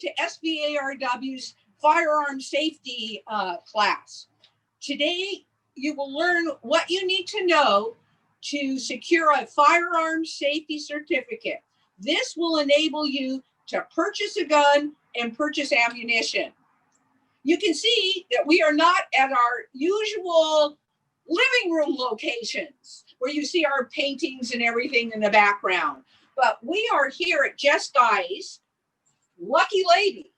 to SVARW's Firearm Safety class. Today, you will learn what you need to know to secure a Firearm Safety Certificate. This will enable you to purchase a gun and purchase ammunition. You can see that we are not at our usual living room locations where you see our paintings and everything in the background, but we are here at Jess Guy's Lucky Lady.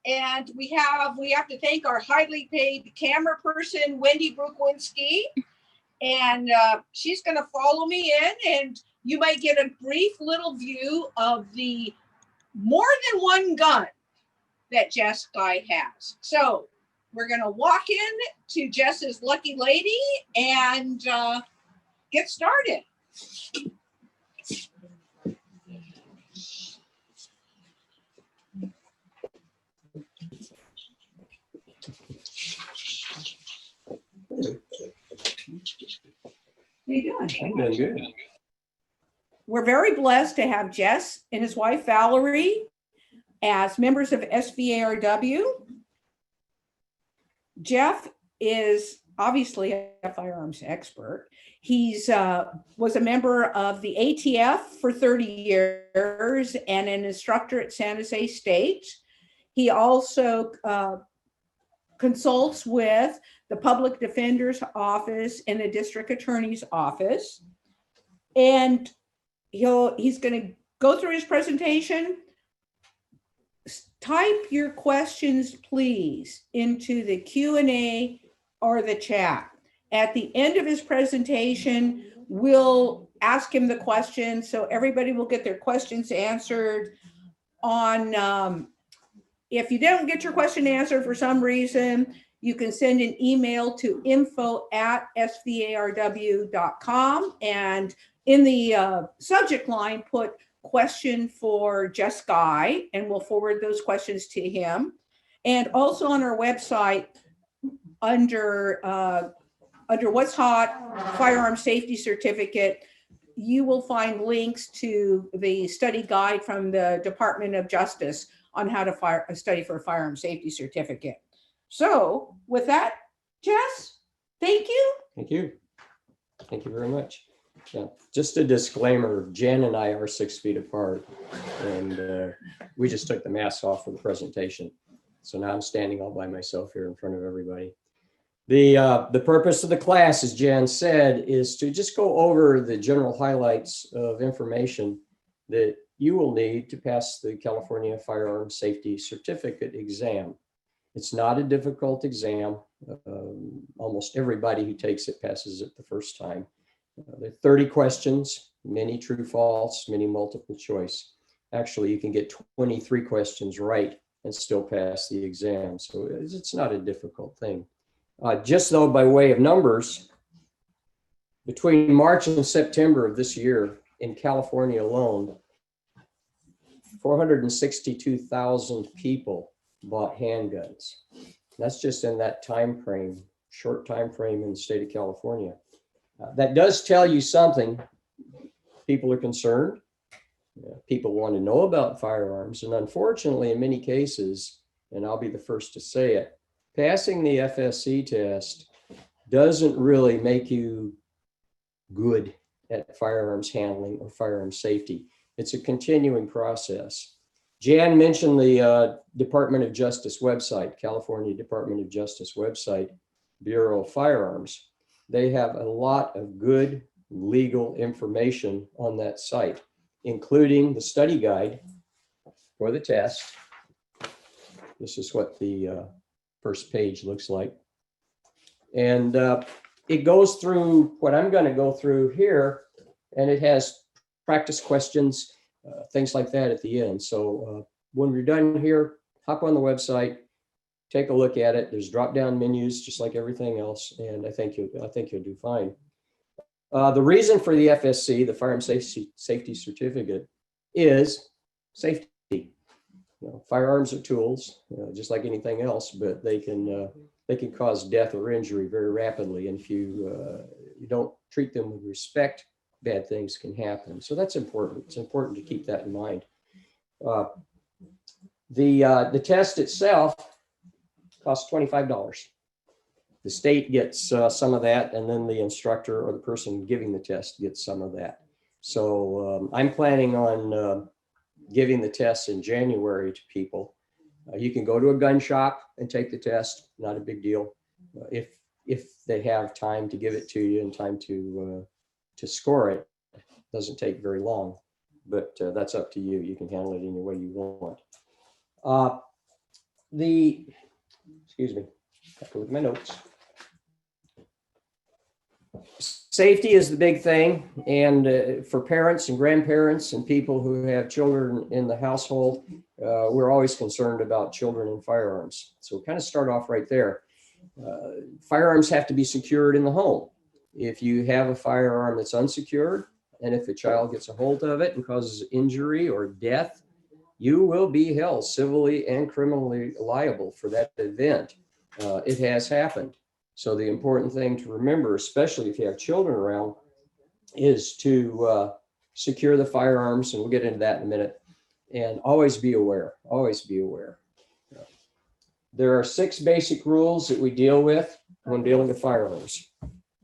And we have to thank our highly paid camera person, Wendy Brukwinski. And she's going to follow me in, and you might get a brief little view of the more than one gun that Jess Guy has. So we're going to walk in to Jess's Lucky Lady and get started. How you doing? I'm doing good. We're very blessed to have Jess and his wife Valerie as members of SVARW. Jeff is obviously a firearms expert. He's was a member of the ATF for 30 years and an instructor at San Jose State. He also consults with the Public Defender's Office and the District Attorney's Office. And he's going to go through his presentation. Type your questions, please, into the Q&A or the chat. At the end of his presentation, we'll ask him the question, so everybody will get their questions answered. If you don't get your question answered for some reason, you can send an email to info@svarw.com, and in the subject line, put question for Jess Guy, and we'll forward those questions to him. And also on our website, under What's Hot, Firearm Safety Certificate, you will find links to the study guide from the Department of Justice on how to study for a Firearm Safety Certificate. So with that, Jess, thank you. Thank you. Thank you very much. Yeah, just a disclaimer, Jen and I are 6 feet apart, and we just took the masks off for the presentation. So now I'm standing all by myself here in front of everybody. The purpose of the class, as Jen said, is to just go over the general highlights of information that you will need to pass the California Firearm Safety Certificate exam. It's not a difficult exam. Almost everybody who takes it passes it the first time. There are 30 questions, many true, false, many multiple choice. Actually, you can get 23 questions right and still pass the exam. So it's not a difficult thing. Just though, by way of numbers, between March and September of this year in California alone, 462,000 people bought handguns. That's just in that time frame, short time frame in the state of California. That does tell you something. People are concerned. People want to know about firearms. And unfortunately, in many cases, and I'll be the first to say it, passing the FSC test doesn't really make you good at firearms handling or firearms safety. It's a continuing process. Jan mentioned the Department of Justice website, California Department of Justice website, Bureau of Firearms. They have a lot of good legal information on that site, including the study guide for the test. This is what the first page looks like. And it goes through what I'm going to go through here, and it has practice questions, things like that at the end. So when we're done here, hop on the website, take a look at it. There's drop-down menus, just like everything else, and I think you'll do fine. The reason for the FSC, the Firearm Safety Certificate, is safety. Firearms are tools, just like anything else, but they can cause death or injury very rapidly, and if you don't treat them with respect, bad things can happen. So that's important. It's important to keep that in mind. The test itself costs $25. The state gets some of that, and then the instructor or the person giving the test gets some of that. So I'm planning on giving the test in January to people. You can go to a gun shop and take the test, not a big deal. If they have time to give it to you and time to score it, doesn't take very long, but that's up to you. You can handle it any way you want. Excuse me, I have to look at my notes. Safety is the big thing, and for parents and grandparents and people who have children in the household, we're always concerned about children and firearms. So we'll kind of start off right there. Firearms have to be secured in the home. If you have a firearm that's unsecured, and if a child gets a hold of it and causes injury or death, you will be held civilly and criminally liable for that event. It has happened. So the important thing to remember, especially if you have children around, is to secure the firearms, and we'll get into that in a minute, and always be aware, always be aware. There are 6 basic rules that we deal with when dealing with firearms.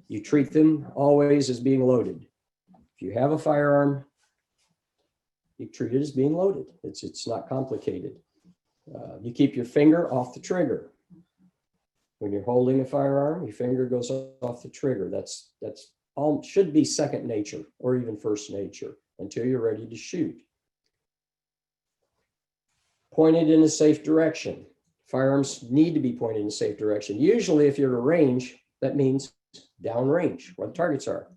You treat them always as being loaded. If you have a firearm, you treat it as being loaded. It's not complicated. You keep your finger off the trigger. When you're holding a firearm, your finger goes off the trigger. That's all should be second nature or even first nature until you're ready to shoot. Pointed in a safe direction. Firearms need to be pointed in a safe direction. Usually if you're at a range, that means downrange where the targets are.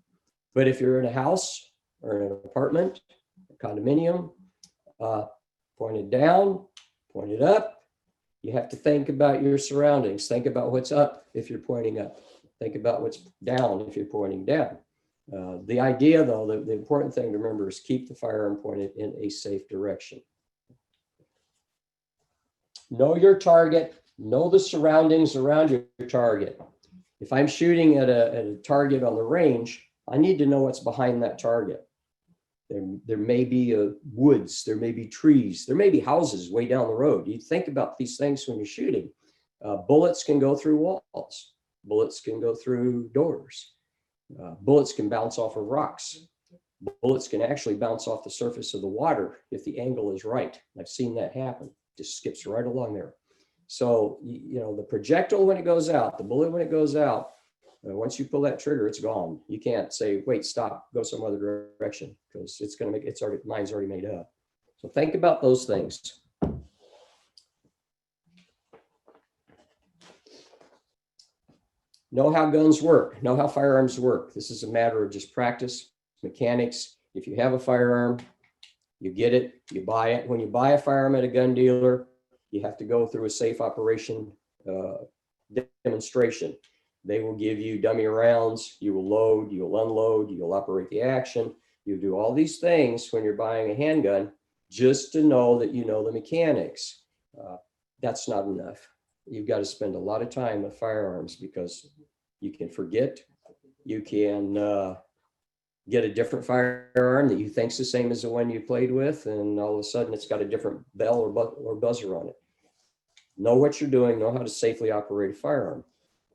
But if you're in a house or in an apartment, a condominium, pointed down, pointed up. You have to think about your surroundings. Think about what's up if you're pointing up. Think about what's down if you're pointing down. The idea, though, the important thing to remember is keep the firearm pointed in a safe direction. Know your target. Know the surroundings around your target. If I'm shooting at a target on the range, I need to know what's behind that target. There may be woods, there may be trees, there may be houses way down the road. You think about these things when you're shooting. Bullets can go through walls. Bullets can go through doors. Bullets can bounce off of rocks. Bullets can actually bounce off the surface of the water if the angle is right. I've seen that happen. Just skips right along there. So, you know, the projectile when it goes out, the bullet when it goes out, once you pull that trigger, it's gone. You can't say, wait, stop, go some other direction, because it's going to make, mine's already made up. So think about those things. Know how guns work, know how firearms work. This is a matter of just practice, mechanics. If you have a firearm, you get it, you buy it. When you buy a firearm at a gun dealer, you have to go through a safe operation demonstration. They will give you dummy rounds, you will load, you'll unload, you'll operate the action. You do all these things when you're buying a handgun just to know that you know the mechanics. That's not enough. You've got to spend a lot of time with firearms because you can forget, you can get a different firearm that you think's the same as the one you played with, and all of a sudden it's got a different bell or buzzer on it. Know what you're doing, know how to safely operate a firearm.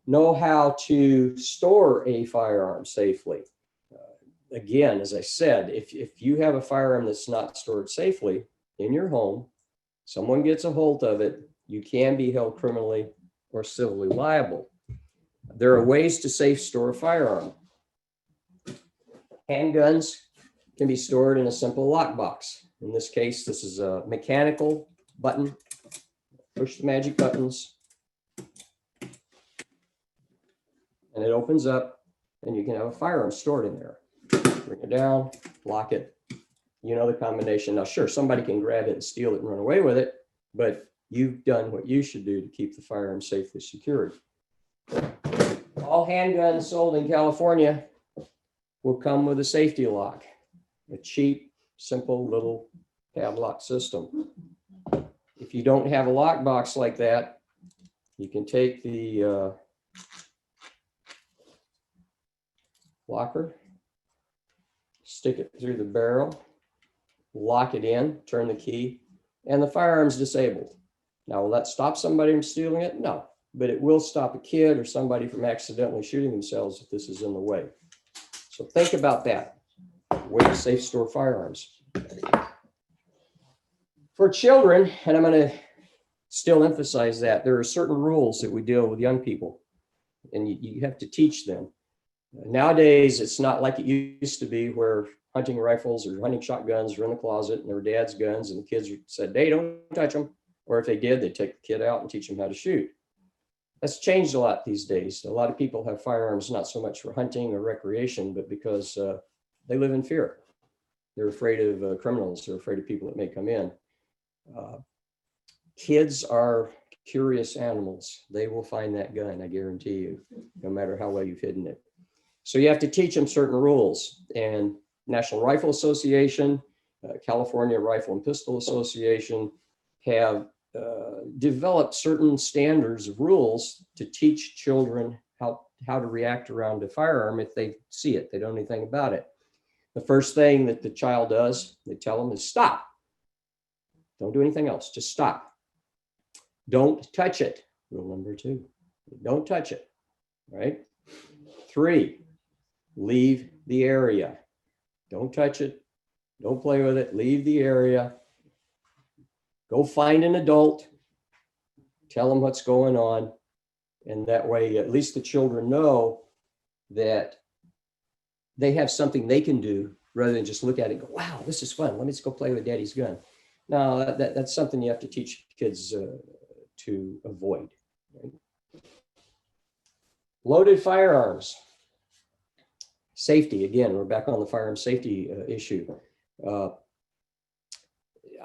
Know how to store a firearm safely. Again, as I said, if you have a firearm that's not stored safely in your home, someone gets a hold of it, you can be held criminally or civilly liable. There are ways to safe store a firearm. Handguns can be stored in a simple lockbox. In this case, this is a mechanical button. Push the magic buttons, and it opens up, and you can have a firearm stored in there. Bring it down, lock it. You know the combination. Now, sure, somebody can grab it and steal it and run away with it, but you've done what you should do to keep the firearm safely secured. All handguns sold in California will come with a safety lock, a cheap, simple little padlock system. If you don't have a lockbox like that, you can take the locker, stick it through the barrel, lock it in, turn the key, and the firearm's disabled. Now, will that stop somebody from stealing it? No, but it will stop a kid or somebody from accidentally shooting themselves if this is in the way. So think about that. Way to safe store firearms. For children, and I'm going to still emphasize that, there are certain rules that we deal with young people, and you have to teach them. Nowadays, it's not like it used to be where hunting rifles or hunting shotguns were in the closet and they were dad's guns and the kids said, hey, don't touch them. Or if they did, they'd take the kid out and teach them how to shoot. That's changed a lot these days. A lot of people have firearms, not so much for hunting or recreation, but because they live in fear. They're afraid of criminals. They're afraid of people that may come in. Kids are curious animals. They will find that gun, I guarantee you, no matter how well you've hidden it. So you have to teach them certain rules. And National Rifle Association, California Rifle and Pistol Association have developed certain standards of rules to teach children how to react around a firearm if they see it, they don't know anything about it. The first thing that the child does, they tell them, is stop. Don't do anything else, just stop. Don't touch it. Rule number 2, don't touch it, right? 3, leave the area. Don't touch it, don't play with it, leave the area. Go find an adult, tell them what's going on, and that way at least the children know that they have something they can do rather than just look at it and go, wow, this is fun, let me just go play with daddy's gun. No, that's something you have to teach kids to avoid. Right? Loaded firearms. Safety, again, we're back on the firearm safety issue.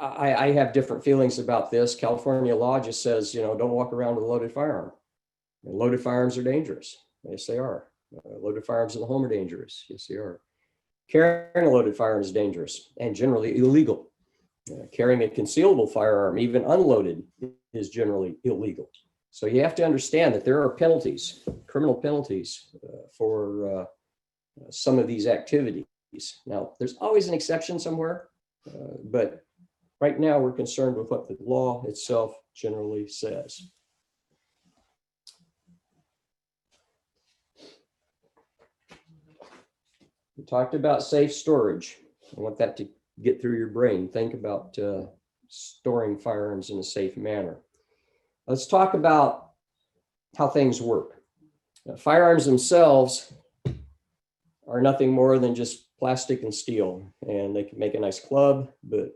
I have different feelings about this. California law just says, don't walk around with a loaded firearm. And loaded firearms are dangerous. Yes, they are. Loaded firearms in the home are dangerous. Yes, they are. Carrying a loaded firearm is dangerous and generally illegal. Carrying a concealable firearm, even unloaded, is generally illegal. So you have to understand that there are penalties, criminal penalties for some of these activities. Now, there's always an exception somewhere, but right now we're concerned with what the law itself generally says. We talked about safe storage. I want that to get through your brain. Think about storing firearms in a safe manner. Let's talk about how things work. Firearms themselves are nothing more than just plastic and steel, and they can make a nice club, but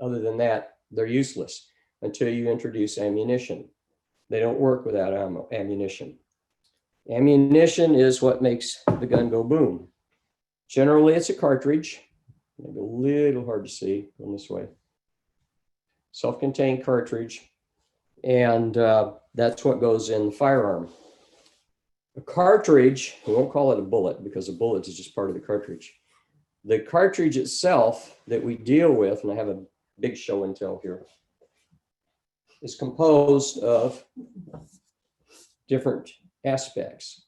other than that, they're useless until you introduce ammunition. They don't work without ammunition. Ammunition is what makes the gun go boom. Generally, it's a cartridge. Maybe a little hard to see on this way. Self-contained cartridge, and that's what goes in the firearm. A cartridge, we won't call it a bullet because a bullet is just part of the cartridge. The cartridge itself that we deal with, and I have a big show and tell here, is composed of different aspects.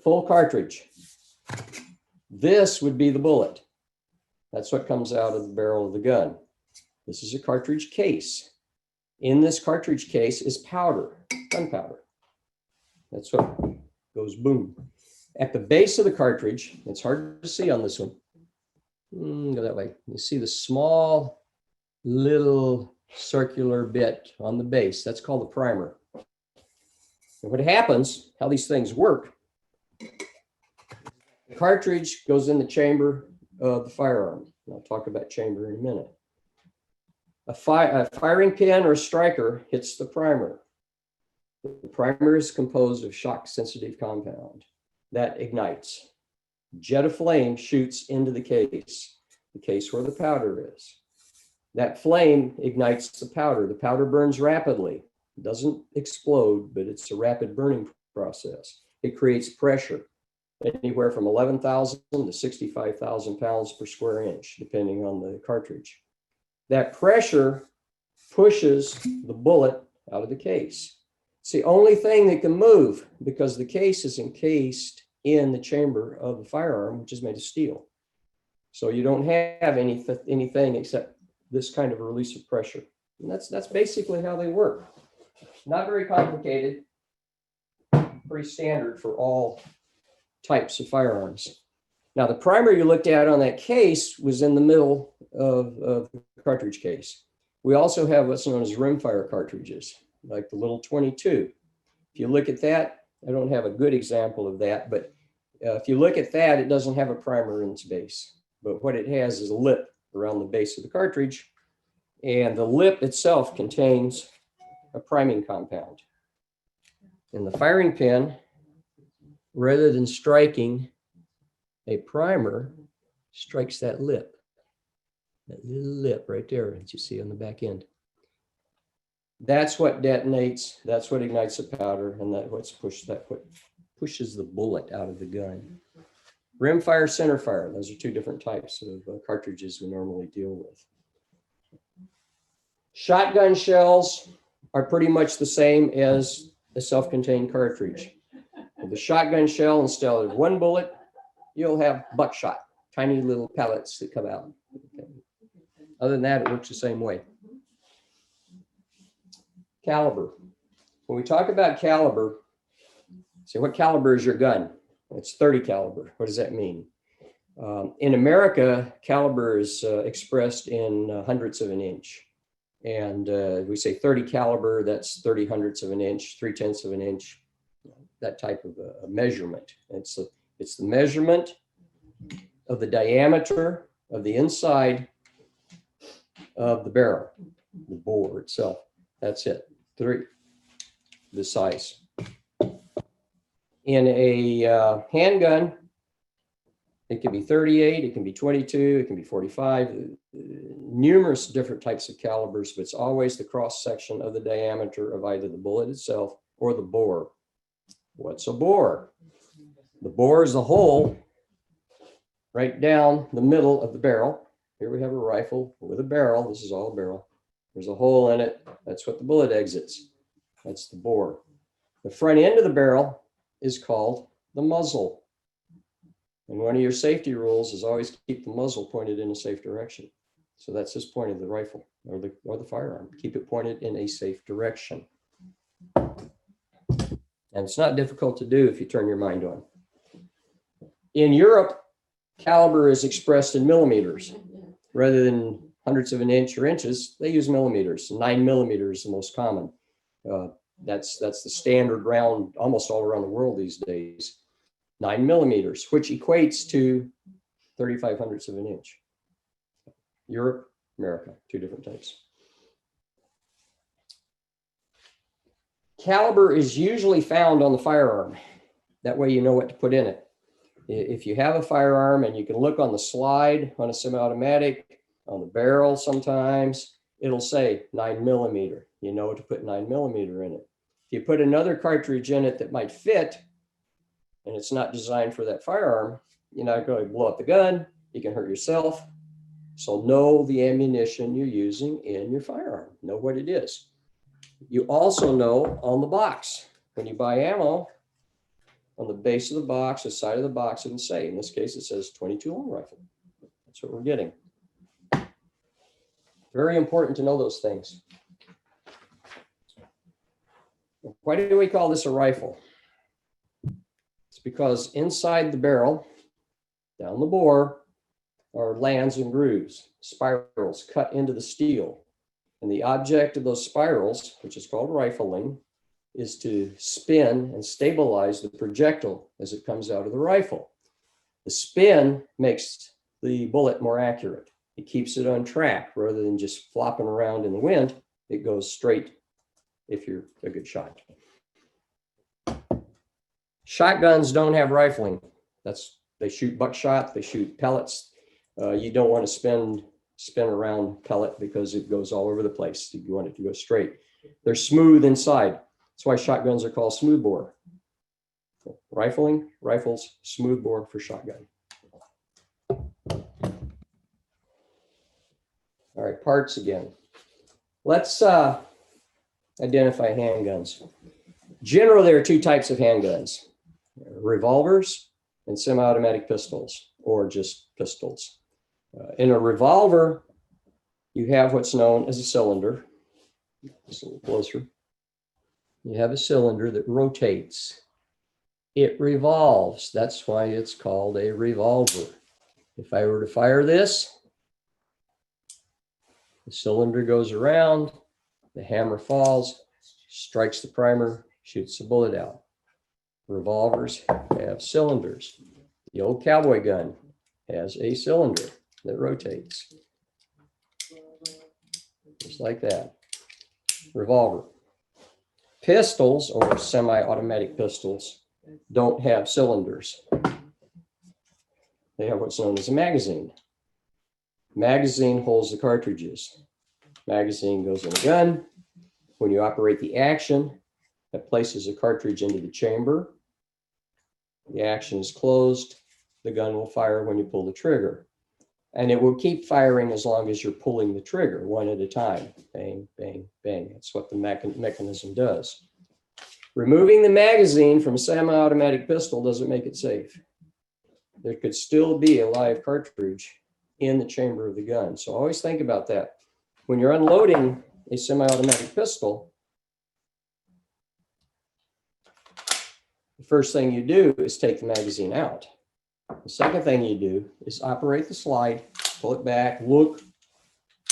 Full cartridge. This would be the bullet. That's what comes out of the barrel of the gun. This is a cartridge case. In this cartridge case is powder, gunpowder. That's what goes boom. At the base of the cartridge, it's hard to see on this one. Go that way. You see the small little circular bit on the base. That's called the primer. And what happens, how these things work, the cartridge goes in the chamber of the firearm. I'll talk about chamber in a minute. A firing pin or striker hits the primer. The primer is composed of shock-sensitive compound that ignites. Jet of flame shoots into the case where the powder is. That flame ignites the powder. The powder burns rapidly. It doesn't explode, but it's a rapid burning process. It creates pressure, anywhere from 11,000 to 65,000 pounds per square inch, depending on the cartridge. That pressure pushes the bullet out of the case. It's the only thing that can move because the case is encased in the chamber of the firearm, which is made of steel. So you don't have anything except this kind of a release of pressure. And that's basically how they work. Not very complicated, pretty standard for all types of firearms. Now, the primer you looked at on that case was in the middle of the cartridge case. We also have what's known as rimfire cartridges, like the little 22. If you look at that, I don't have a good example of that, but if you look at that, it doesn't have a primer in its base. But what it has is a lip around the base of the cartridge, and the lip itself contains a priming compound. And the firing pin, rather than striking a primer, strikes that lip. That little lip right there that you see on the back end. That's what detonates, that's what ignites the powder, and that's what pushes the bullet out of the gun. Rimfire, centerfire, those are two different types of cartridges we normally deal with. Shotgun shells are pretty much the same as a self-contained cartridge. With the shotgun shell, instead of one bullet, you'll have buckshot, tiny little pellets that come out. Okay. Other than that, it works the same way. Caliber. When we talk about caliber, say, what caliber is your gun? It's 30 caliber. What does that mean? In America, caliber is expressed in hundredths of an inch. And we say 30 caliber, that's 30 hundredths of an inch, 3/10 of an inch, that type of a measurement. It's the measurement of the diameter of the inside of the barrel, the bore itself. That's it. The size. In a handgun, it can be 38, it can be 22, it can be 45, numerous different types of calibers, but it's always the cross section of the diameter of either the bullet itself or the bore. What's a bore? The bore is the hole right down the middle of the barrel. Here we have a rifle with a barrel. This is all a barrel. There's a hole in it. That's what the bullet exits. That's the bore. The front end of the barrel is called the muzzle. And one of your safety rules is always keep the muzzle pointed in a safe direction. So that's this point of the rifle or the firearm. Keep it pointed in a safe direction. And it's not difficult to do if you turn your mind on. In Europe, caliber is expressed in millimeters. Rather than hundredths of an inch or inches, they use millimeters. 9 millimeters is the most common. That's the standard round almost all around the world these days. 9 millimeters, which equates to 35 hundredths of an inch. Europe, America, two different types. Caliber is usually found on the firearm. That way you know what to put in it. If you have a firearm and you can look on the slide on a semi-automatic, on the barrel sometimes, it'll say 9 millimeter. You know to put 9 millimeter in it. If you put another cartridge in it that might fit, and it's not designed for that firearm, you're not going to blow up the gun, you can hurt yourself. So know the ammunition you're using in your firearm. Know what it is. You also know on the box, when you buy ammo, on the base of the box, the side of the box, it'll say, in this case, it says 22 long rifle. That's what we're getting. Very important to know those things. Why do we call this a rifle? It's because inside the barrel, down the bore, are lands and grooves, spirals cut into the steel. And the object of those spirals, which is called rifling, is to spin and stabilize the projectile as it comes out of the rifle. The spin makes the bullet more accurate. It keeps it on track rather than just flopping around in the wind. It goes straight if you're a good shot. Shotguns don't have rifling. They shoot buckshot, they shoot pellets. You don't want to spin around pellet because it goes all over the place. You want it to go straight. They're smooth inside. That's why shotguns are called smooth bore. Rifling, rifles, smooth bore for shotgun. All right, parts again. Let's identify handguns. Generally, there are two types of handguns: revolvers and semi-automatic pistols, or just pistols. In a revolver, you have what's known as a cylinder. Just a little closer. You have a cylinder that rotates. It revolves. That's why it's called a revolver. If I were to fire this, the cylinder goes around, the hammer falls, strikes the primer, shoots the bullet out. Revolvers have cylinders. The old cowboy gun has a cylinder that rotates. Just like that. Revolver. Pistols, or semi-automatic pistols, don't have cylinders. They have what's known as a magazine. Magazine holds the cartridges. Magazine goes in the gun. When you operate the action, that places a cartridge into the chamber. The action is closed. The gun will fire when you pull the trigger. And it will keep firing as long as you're pulling the trigger, one at a time. Bang, bang, bang. That's what the mechanism does. Removing the magazine from a semi-automatic pistol doesn't make it safe. There could still be a live cartridge in the chamber of the gun. So always think about that. When you're unloading a semi-automatic pistol, the first thing you do is take the magazine out. The second thing you do is operate the slide, pull it back, look,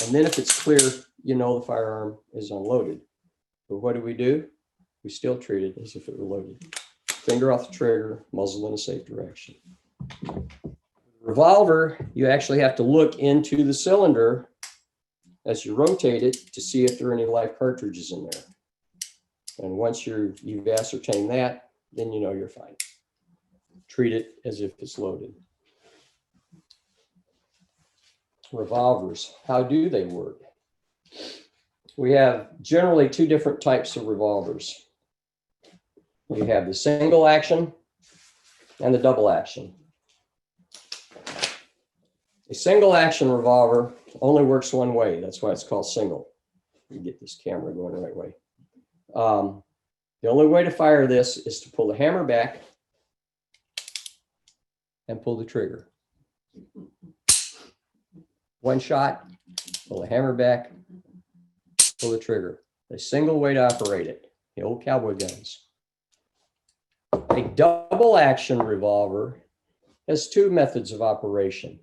and then if it's clear, you know the firearm is unloaded. But what do? We still treat it as if it were loaded. Finger off the trigger, muzzle in a safe direction. Revolver, you actually have to look into the cylinder as you rotate it to see if there are any live cartridges in there. And once you've ascertained that, then you know you're fine. Treat it as if it's loaded. Revolvers, how do they work? We have generally two different types of revolvers. You have the single action and the double action. A single action revolver only works one way. That's why it's called single. You get this camera going the right way. The only way to fire this is to pull the hammer back and pull the trigger. One shot, pull the hammer back, pull the trigger. A single way to operate it. The old cowboy guns. A double action revolver has two methods of operation.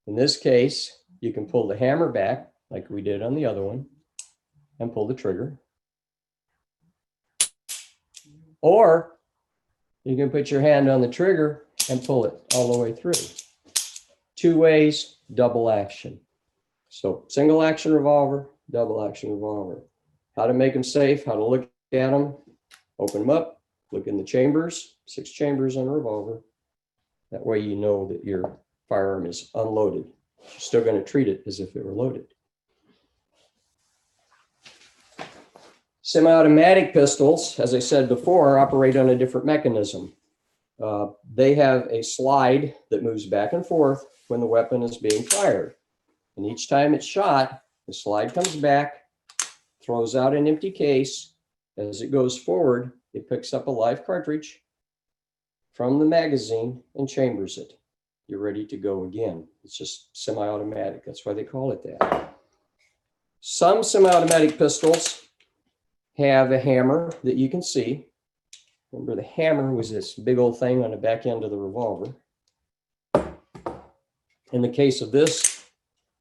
In this case, you can pull the hammer back like we did on the other one and pull the trigger. Or you can put your hand on the trigger and pull it all the way through. Two ways, double action. So single action revolver, double action revolver. How to make them safe, how to look at them, open them up, look in the chambers, 6 chambers on a revolver. That way you know that your firearm is unloaded. You're still going to treat it as if it were loaded. Semi-automatic pistols, as I said before, operate on a different mechanism. They have a slide that moves back and forth when the weapon is being fired. And each time it's shot, the slide comes back, throws out an empty case. As it goes forward, it picks up a live cartridge from the magazine and chambers it. You're ready to go again. It's just semi-automatic. That's why they call it that. Some semi-automatic pistols have a hammer that you can see. Remember, the hammer was this big old thing on the back end of the revolver. In the case of this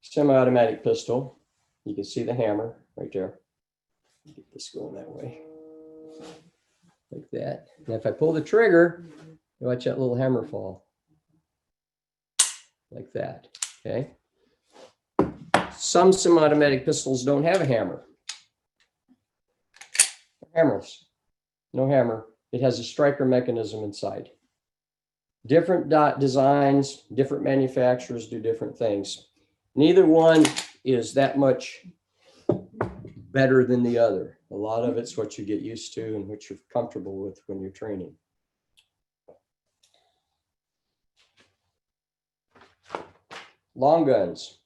semi-automatic pistol, you can see the hammer right there. Get this going that way. Like that. And if I pull the trigger, you watch that little hammer fall. Like that. Okay. Some semi-automatic pistols don't have a hammer. Hammers. No hammer. It has a striker mechanism inside. Different designs, different manufacturers do different things. Neither one is that much better than the other. A lot of it's what you get used to and what you're comfortable with when you're training. Long guns.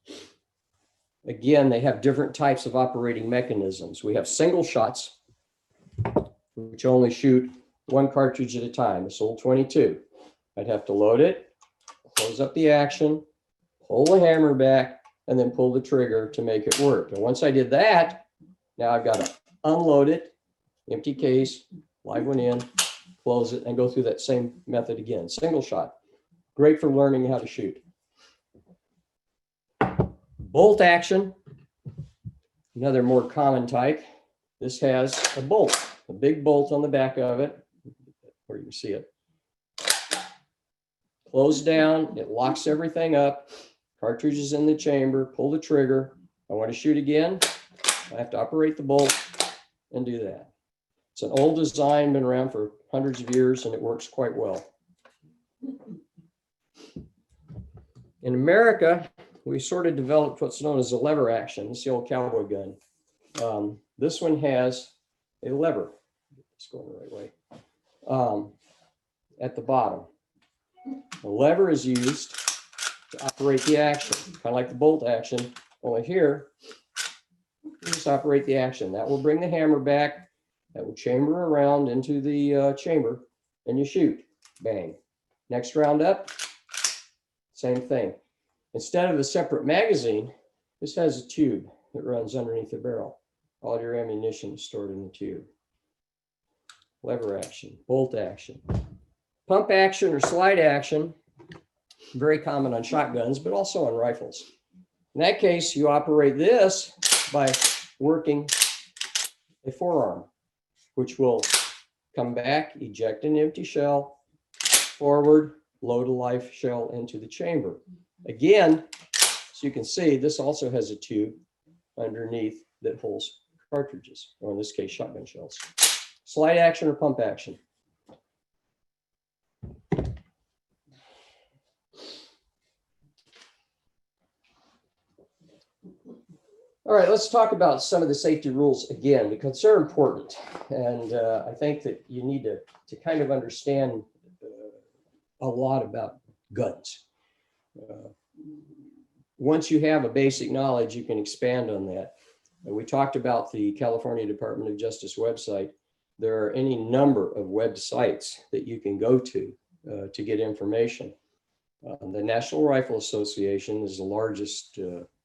Again, they have different types of operating mechanisms. We have single shots, which only shoot one cartridge at a time. It's old 22. I'd have to load it, close up the action, pull the hammer back, and then pull the trigger to make it work. And once I did that, now I've got to unload it, empty case, live one in, close it, and go through that same method again. Single shot. Great for learning how to shoot. Bolt action, another more common type. This has a bolt, a big bolt on the back of it, where you can see it. Close down, it locks everything up. Cartridge is in the chamber, pull the trigger. I want to shoot again, I have to operate the bolt and do that. It's an old design, been around for hundreds of years, and it works quite well. In America, we sort of developed what's known as a lever action. It's the old cowboy gun. This one has a lever. It's going the right way. At the bottom. The lever is used to operate the action, kind of like the bolt action. Only here, you just operate the action. That will bring the hammer back. That will chamber around into the chamber, and you shoot. Bang. Next round up, same thing. Instead of a separate magazine, this has a tube that runs underneath the barrel. All your ammunition is stored in the tube. Lever action, bolt action. Pump action or slide action, very common on shotguns, but also on rifles. In that case, you operate this by working a forearm, which will come back, eject an empty shell, forward, load a live shell into the chamber. Again, as you can see, this also has a tube underneath that holds cartridges, or in this case, shotgun shells. Slide action or pump action. All right, let's talk about some of the safety rules again, because they're important. And I think that you need to kind of understand a lot about guns. Once you have a basic knowledge, you can expand on that. We talked about the California Department of Justice website. There are any number of websites that you can go to get information. The National Rifle Association is the largest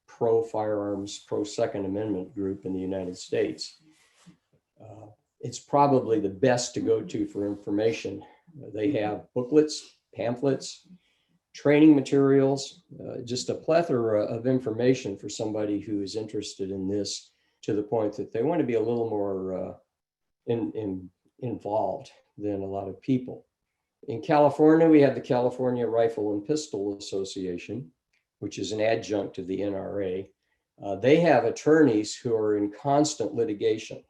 pro-firearms, pro-Second Amendment group in the United States. It's probably the best to go to for information. They have booklets, pamphlets, training materials, just a plethora of information for somebody who is interested in this, to the point that they want to be a little more involved than a lot of people. In California, we have the California Rifle and Pistol Association, which is an adjunct of the NRA. They have attorneys who are in constant litigation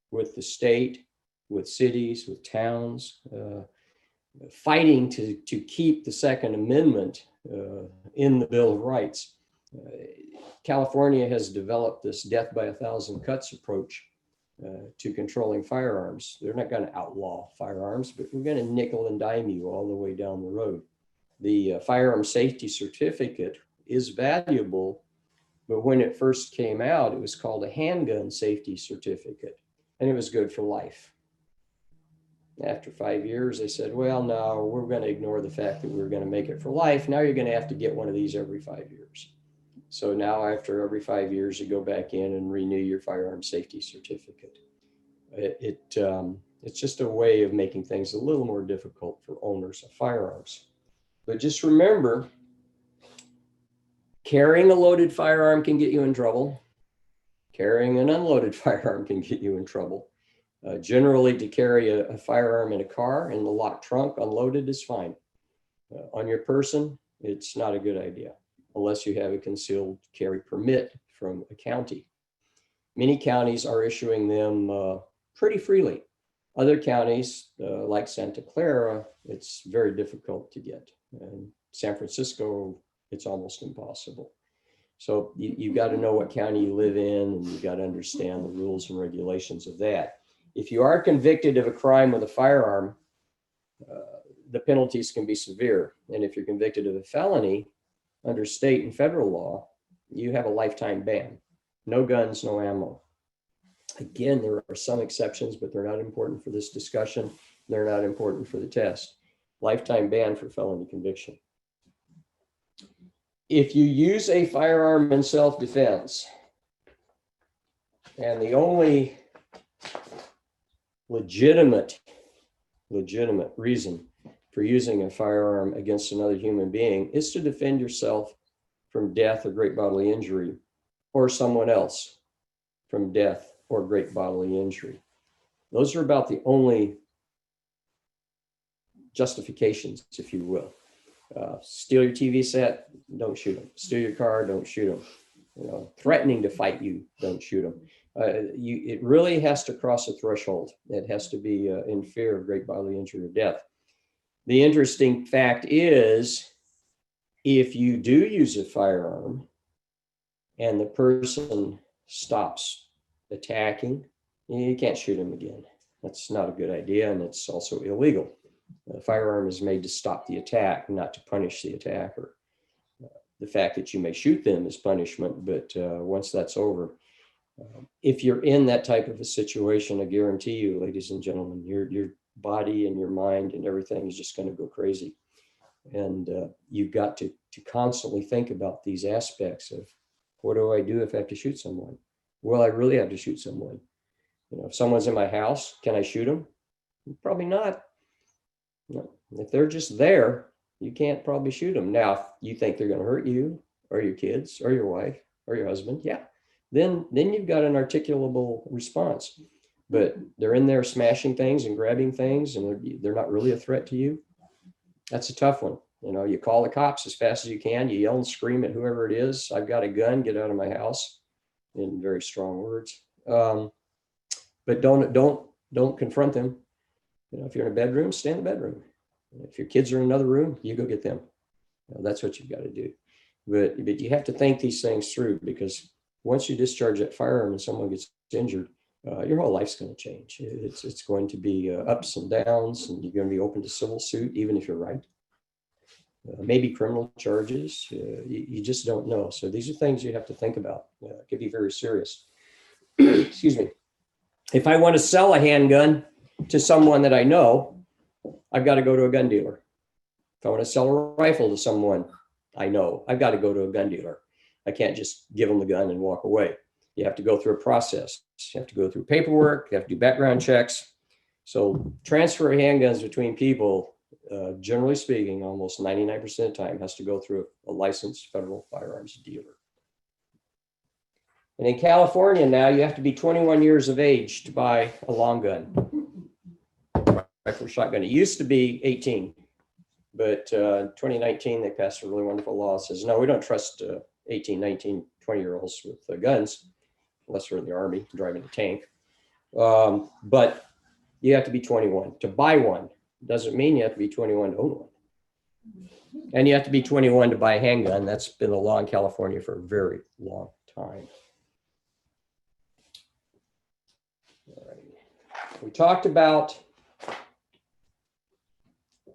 with the state, with cities, with towns, fighting to keep the Second Amendment in the Bill of Rights. California has developed this death by 1,000 cuts approach to controlling firearms. They're not going to outlaw firearms, but we're going to nickel and dime you all the way down the road. The Firearm Safety Certificate is valuable, but when it first came out, it was called a Handgun Safety Certificate, and it was good for life. After 5 years, they said, well, no, we're going to ignore the fact that we're going to make it for life. Now you're going to have to get one of these every 5 years. So now after every 5 years, you go back in and renew your Firearm Safety Certificate. It's just a way of making things a little more difficult for owners of firearms. But just remember, carrying a loaded firearm can get you in trouble. Carrying an unloaded firearm can get you in trouble. Generally, to carry a firearm in a car in the locked trunk unloaded is fine. On your person, it's not a good idea, unless you have a concealed carry permit from a county. Many counties are issuing them pretty freely. Other counties, like Santa Clara, it's very difficult to get. And San Francisco, it's almost impossible. So you've got to know what county you live in, and you've got to understand the rules and regulations of that. If you are convicted of a crime with a firearm, the penalties can be severe. And if you're convicted of a felony, under state and federal law, you have a lifetime ban. No guns, no ammo. Again, there are some exceptions, but they're not important for this discussion. They're not important for the test. Lifetime ban for felony conviction. If you use a firearm in self-defense, and the only legitimate reason for using a firearm against another human being is to defend yourself from death or great bodily injury, or someone else from death or great bodily injury. Those are about the only justifications, if you will. Steal your TV set, don't shoot them. Steal your car, don't shoot them. You know, threatening to fight you, don't shoot them. It really has to cross a threshold. It has to be in fear of great bodily injury or death. The interesting fact is, if you do use a firearm and the person stops attacking, you can't shoot him again. That's not a good idea, and it's also illegal. A firearm is made to stop the attack, not to punish the attacker. The fact that you may shoot them is punishment, but once that's over, if you're in that type of a situation, I guarantee you, ladies and gentlemen, your body and your mind and everything is just going to go crazy. And you've got to constantly think about these aspects of, what do I do if I have to shoot someone? Will I really have to shoot someone? You know, if someone's in my house, can I shoot them? Probably not. No. If they're just there, you can't probably shoot them. Now, if you think they're going to hurt you or your kids or your wife or your husband, yeah, then you've got an articulable response. But they're in there smashing things and grabbing things, and they're not really a threat to you. That's a tough one. You know, you call the cops as fast as you can. You yell and scream at whoever it is. I've got a gun. Get out of my house, in very strong words. But don't confront them. You know, if you're in a bedroom, stay in the bedroom. If your kids are in another room, you go get them. You know, that's what you've got to do. But you have to think these things through, because once you discharge that firearm and someone gets injured, your whole life's going to change. It's going to be ups and downs, and you're going to be open to civil suit, even if you're right. Maybe criminal charges. You just don't know. So these are things you have to think about. It could be very serious. Excuse me. If I want to sell a handgun to someone that I know, I've got to go to a gun dealer. If I want to sell a rifle to someone I know, I've got to go to a gun dealer. I can't just give them the gun and walk away. You have to go through a process. You have to go through paperwork. You have to do background checks. So transfer of handguns between people, generally speaking, almost 99% of the time has to go through a licensed federal firearms dealer. And in California now, you have to be 21 years of age to buy a long gun. Rifle shotgun. It used to be 18, but in 2019, they passed a really wonderful law that says, no, we don't trust 18, 19, 20-year-olds with guns, unless they're in the Army driving a tank. But you have to be 21 to buy one. Doesn't mean you have to be 21 to own one. And you have to be 21 to buy a handgun. That's been the law in California for a very long time. All right. We talked about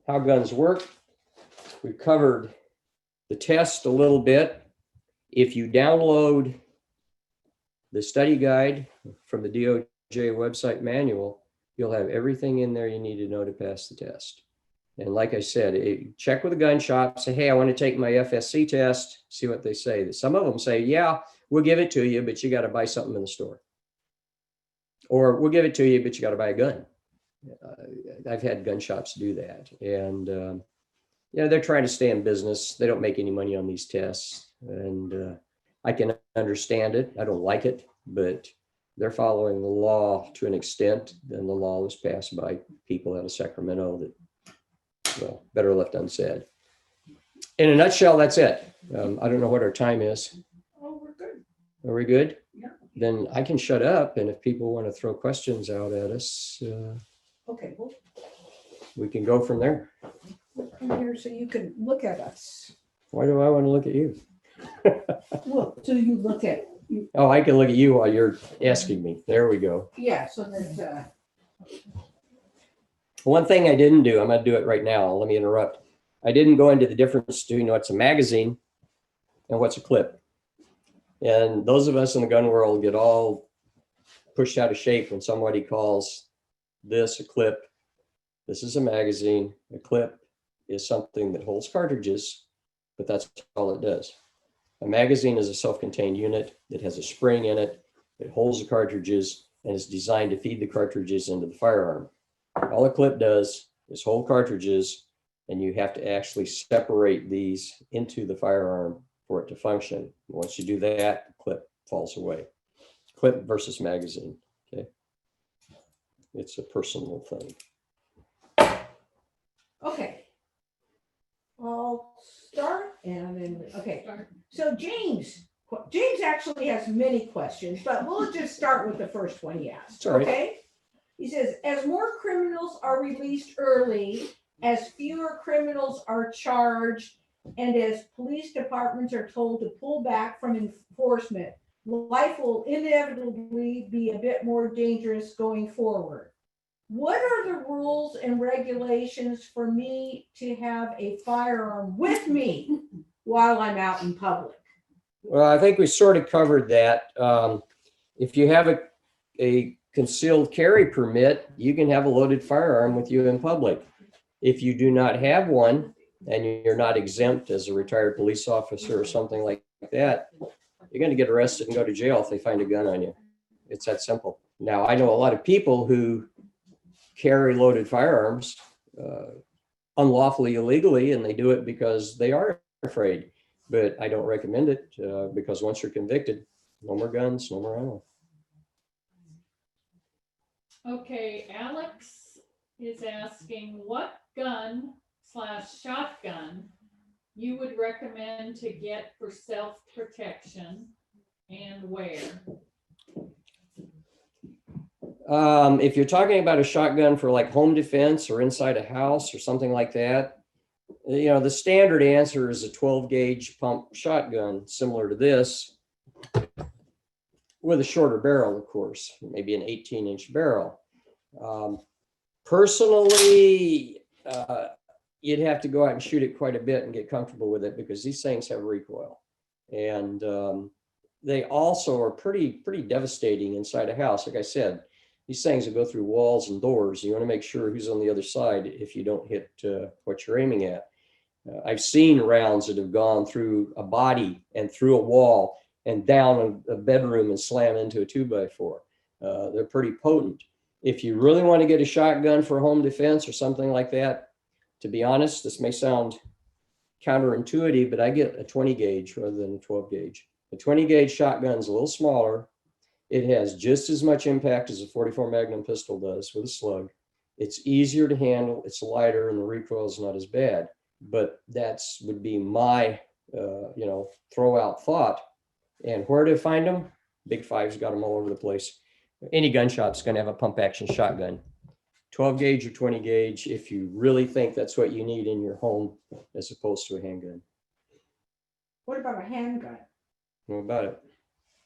how guns work. We covered the test a little bit. If you download the study guide from the DOJ website manual, you'll have everything in there you need to know to pass the test. And like I said, check with the gun shop, say, hey, I want to take my FSC test, see what they say. Some of them say, yeah, we'll give it to you, but you got to buy something in the store. Or we'll give it to you, but you got to buy a gun. I've had gun shops do that. And, you know, they're trying to stay in business. They don't make any money on these tests. And I can understand it. I don't like it, but they're following the law to an extent. And the law was passed by people out of Sacramento that, well, better left unsaid. In a nutshell, that's it. I don't know what our time is. Oh, we're good. Are we good? Yeah. Then I can shut up. And if people want to throw questions out at us, Okay, well, we can go from there. come here so you can look at us. Why do I want to look at you? Well, so you look at, Oh, I can look at you while you're asking me. There we go. yeah, so that, One thing I didn't do, I'm going to do it right now. Let me interrupt. I didn't go into the difference between what's a magazine and what's a clip. And those of us in the gun world get all pushed out of shape when somebody calls this a clip. This is a magazine. A clip is something that holds cartridges but that's all it does. A magazine is a self-contained unit that has a spring in it. It holds the cartridges and is designed to feed the cartridges into the firearm. All a clip does is hold cartridges, and you have to actually separate these into the firearm for it to function. Once you do that, the clip falls away. Clip versus magazine, okay? It's a personal thing. Okay. I'll start and then, okay. So James actually has many questions, but we'll just start with the first one he asked, All right. okay? He says, as more criminals are released early, as fewer criminals are charged, and as police departments are told to pull back from enforcement, life will inevitably be a bit more dangerous going forward. What are the rules and regulations for me to have a firearm with me while I'm out in public? Well, I think we sort of covered that. If you have a concealed carry permit, you can have a loaded firearm with you in public. If you do not have one and you're not exempt as a retired police officer or something like that, you're going to get arrested and go to jail if they find a gun on you. It's that simple. Now, I know a lot of people who carry loaded firearms unlawfully, illegally, and they do it because they are afraid. But I don't recommend it because once you're convicted, no more guns, no more ammo. Okay, Alex is asking what gun/shotgun you would recommend to get for self-protection and where? If you're talking about a shotgun for like home defense or inside a house or something like that, you know, the standard answer is a 12 gauge pump shotgun, similar to this, with a shorter barrel, of course, maybe an 18-inch barrel. Personally, you'd have to go out and shoot it quite a bit and get comfortable with it because these things have recoil. And they also are pretty devastating inside a house. Like I said, these things will go through walls and doors. You want to make sure who's on the other side if you don't hit what you're aiming at. I've seen rounds that have gone through a body and through a wall and down a bedroom and slam into a 2x4. They're pretty potent. If you really want to get a shotgun for home defense or something like that, to be honest, this may sound counterintuitive, but I get a 20 gauge rather than a 12 gauge. A 20 gauge shotgun is a little smaller. It has just as much impact as a 44 Magnum pistol does with a slug. It's easier to handle, it's lighter, and the recoil is not as bad. But that's would be my, throw out thought. And where to find them? Big Five's got them all over the place. Any gun shop's going to have a pump action shotgun. 12 gauge or 20 gauge if you really think that's what you need in your home as opposed to a handgun. What about a handgun? What about it?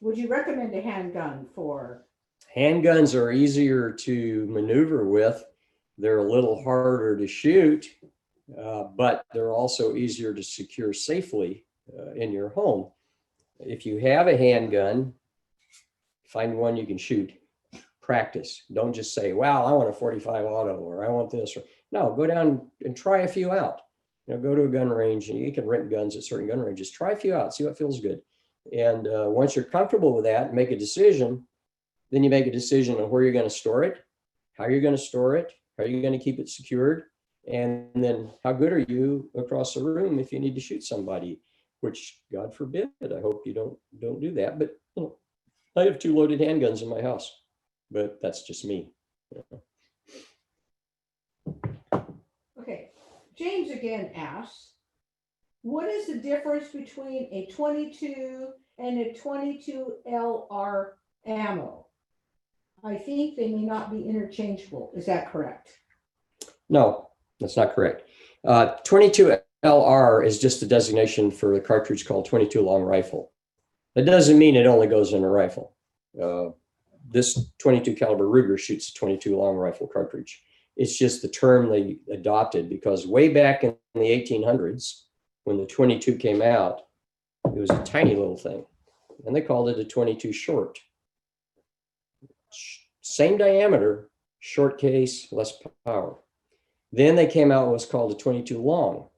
Would you recommend a handgun for? Handguns are easier to maneuver with. They're a little harder to shoot, but they're also easier to secure safely in your home. If you have a handgun, find one you can shoot. Practice. Don't just say, wow, I want a 45 auto or I want this. No, go down and try a few out. Go to a gun range, and you can rent guns at certain gun ranges. Try a few out, see what feels good. And once you're comfortable with that, make a decision. Then you make a decision on where you're going to store it, how you're going to store it, how you're going to keep it secured, and then how good are you across the room if you need to shoot somebody, which God forbid, I hope you don't do that. But I have 2 loaded handguns in my house, but that's just me. Okay, James again asks, what is the difference between a 22 and a 22 LR ammo? I think they may not be interchangeable. Is that correct? No, that's not correct. 22 LR is just a designation for a cartridge called 22 long rifle. That doesn't mean it only goes in a rifle. This 22 caliber Ruger shoots a 22 long rifle cartridge. It's just the term they adopted because way back in the 1800s, when the 22 came out, it was a tiny little thing, and they called it a 22 short. Same diameter, short case, less power. Then they came out with what's called a 22 long,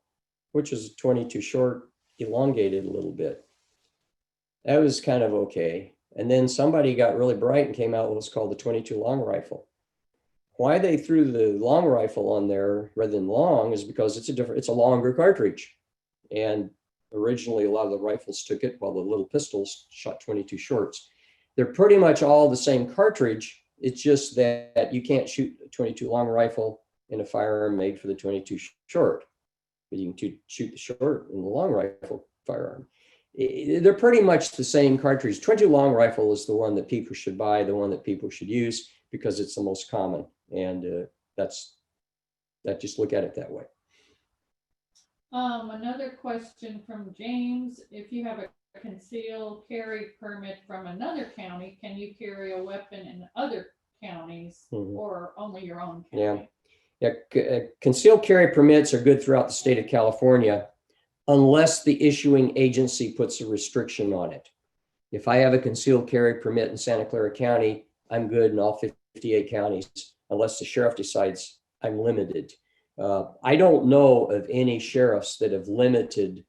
which is a 22 short, elongated a little bit. That was kind of okay. And then somebody got really bright and came out with what's called the 22 long rifle. Why they threw the long rifle on there rather than long is because it's a longer cartridge. And originally a lot of the rifles took it, while the little pistols shot 22 shorts. They're pretty much all the same cartridge. It's just that you can't shoot a 22 long rifle in a firearm made for the 22 short, but you can shoot the short in the long rifle firearm. They're pretty much the same cartridge. 22 long rifle is the one that people should buy, the one that people should use, because it's the most common. And just look at it that way. Another question from James: if you have a concealed carry permit from another county, can you carry a weapon in other counties or only your own county? Yeah, concealed carry permits are good throughout the state of California, unless the issuing agency puts a restriction on it. If I have a concealed carry permit in Santa Clara County, I'm good in all 58 counties, unless the sheriff decides I'm limited. I don't know of any sheriffs that have limited